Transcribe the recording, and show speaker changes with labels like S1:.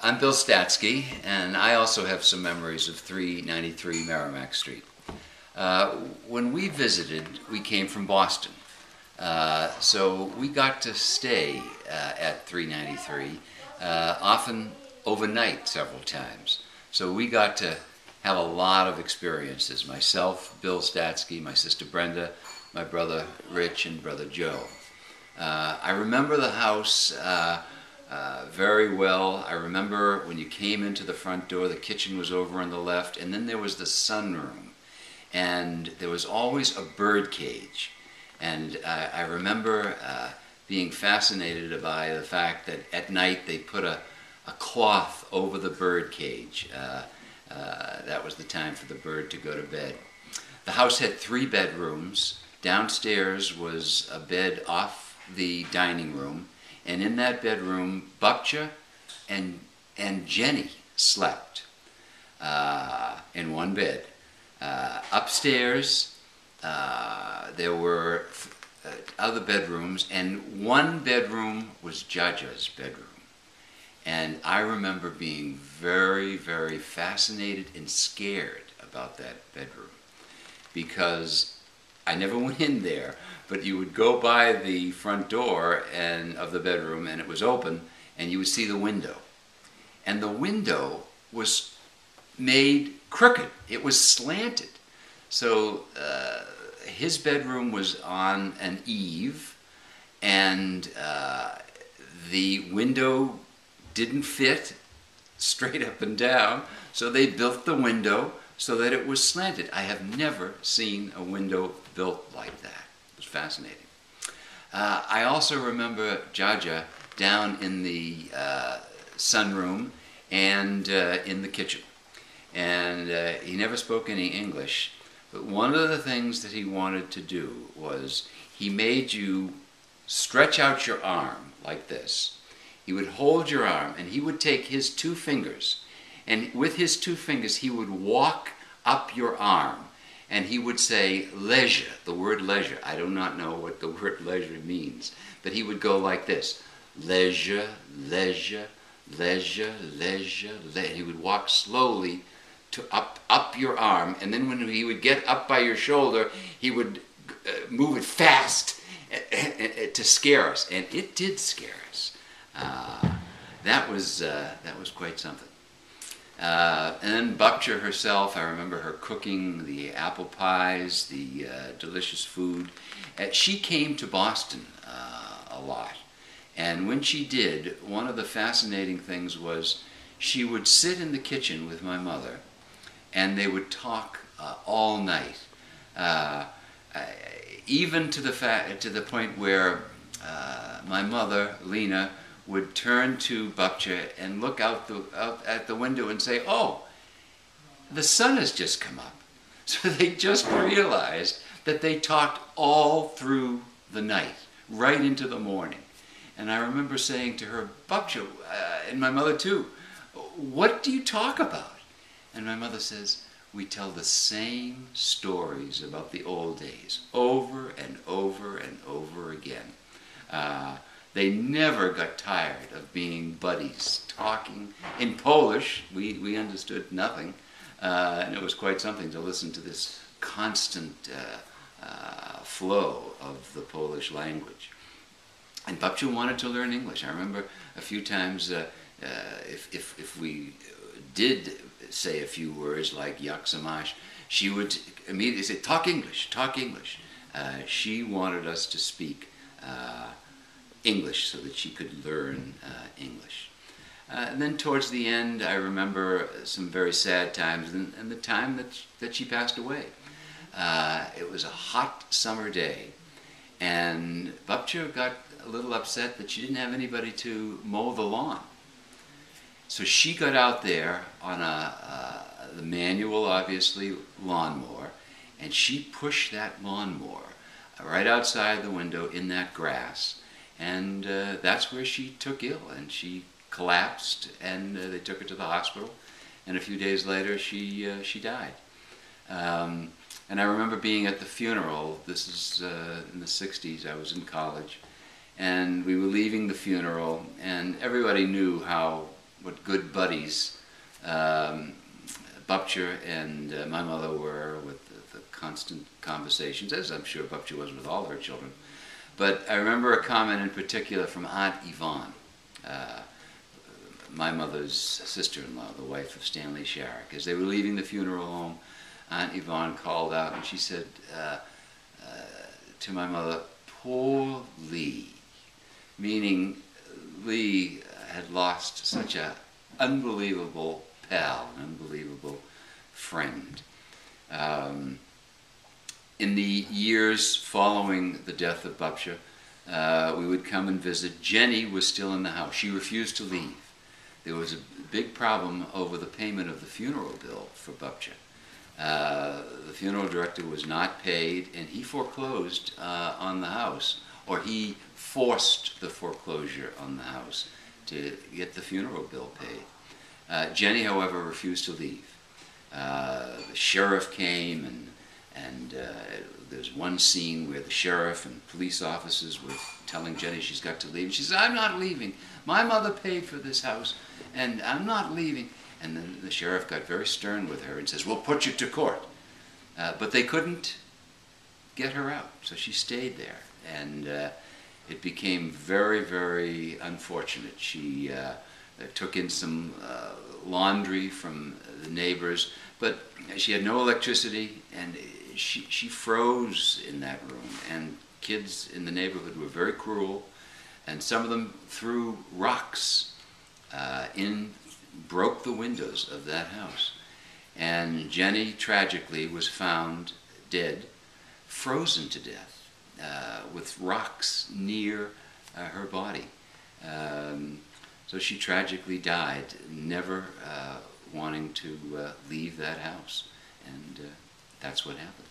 S1: I'm Bill Statsky, and I also have some memories of 393 Merrimack Street. When we visited, we came from Boston, so we got to stay at 393, often overnight several times. So we got to have a lot of experiences, myself, Bill Statsky, my sister Brenda, my brother Rich, and brother Joe. I remember the house very well. I remember when you came into the front door, the kitchen was over on the left, and then there was the sunroom, and there was always a bird cage. And I remember being fascinated by the fact that at night they put a cloth over the bird cage. That was the time for the bird to go to bed. The house had 3 bedrooms. Downstairs was a bed off the dining room, and in that bedroom, Bukcha and Jenny slept in one bed. Upstairs, there were other bedrooms, and one bedroom was Jaja's bedroom. And I remember being very, very fascinated and scared about that bedroom, because I never went in there, but you would go by the front door of the bedroom, and it was open, and you would see the window. And the window was made crooked. It was slanted. So his bedroom was on an eave, and the window didn't fit straight up and down, so they built the window so that it was slanted. I have never seen a window built like that. It was fascinating. I also remember Jaja down in the sunroom and in the kitchen. And he never spoke any English, but one of the things that he wanted to do was he made you stretch out your arm like this. He would hold your arm, and he would take his 2 fingers, and with his 2 fingers he would walk up your arm, and he would say leisure, the word leisure. I do not know what the word leisure means, but he would go like this: leisure, leisure, leisure, leisure, leisure. He would walk slowly to up your arm, and then when he would get up by your shoulder, he would move it fast to scare us, and it did scare us. That was quite something. And then Bukcha herself, I remember her cooking the apple pies, the delicious food. She came to Boston a lot, and when she did, one of the fascinating things was she would sit in the kitchen with my mother, and they would talk all night, even to the point where my mother, Lena, would turn to Bukcha and look out at the window and say, "Oh, the sun has just come up." So they just realized that they talked all through the night, right into the morning. And I remember saying to her, "Bukcha," and my mother too, "what do you talk about?" And my mother says, "We tell the same stories about the old days over and over and over again." They never got tired of being buddies, talking in Polish. We understood nothing, and it was quite something to listen to this constant flow of the Polish language. And Bukcha wanted to learn English. I remember a few times if we did say a few words like "yak samash," she would immediately say, "Talk English, talk English." She wanted us to speak English so that she could learn English. And then towards the end, I remember some very sad times, and the time that she passed away. It was a hot summer day, and Bukcha got a little upset that she didn't have anybody to mow the lawn. So she got out there on the manual, obviously, lawnmower, and she pushed that lawnmower right outside the window in that grass. And that's where she took ill, and she collapsed, and they took her to the hospital, and a few days later she died. And I remember being at the funeral. This is in the 60s. I was in college, and we were leaving the funeral, and everybody knew how what good buddies Bupcher and my mother were, with the constant conversations, as I'm sure Bupcher was with all her children. But I remember a comment in particular from Aunt Yvonne, my mother's sister-in-law, the wife of Stanley Sharrock. As they were leaving the funeral home, Aunt Yvonne called out and she said to my mother, "Poor Lee," meaning Lee had lost such an unbelievable pal, an unbelievable friend. In the years following the death of Bupcher, we would come and visit. Jenny was still in the house. She refused to leave. There was a big problem over the payment of the funeral bill for Bupcher. The funeral director was not paid, and he foreclosed on the house, or he forced the foreclosure on the house to get the funeral bill paid. Jenny, however, refused to leave. The sheriff came, and there's one scene where the sheriff and police officers were telling Jenny she's got to leave. She says, "I'm not leaving. My mother paid for this house, and I'm not leaving." And then the sheriff got very stern with her and says, "We'll put you to court." But they couldn't get her out, so she stayed there. And it became very, very unfortunate. She took in some laundry from the neighbors, but she had no electricity, and she froze in that room. And kids in the neighborhood were very cruel, and some of them threw rocks broke the windows of that house. And Jenny, tragically, was found dead, frozen to death, with rocks near her body. So she tragically died, never wanting to leave that house. And that's what happened.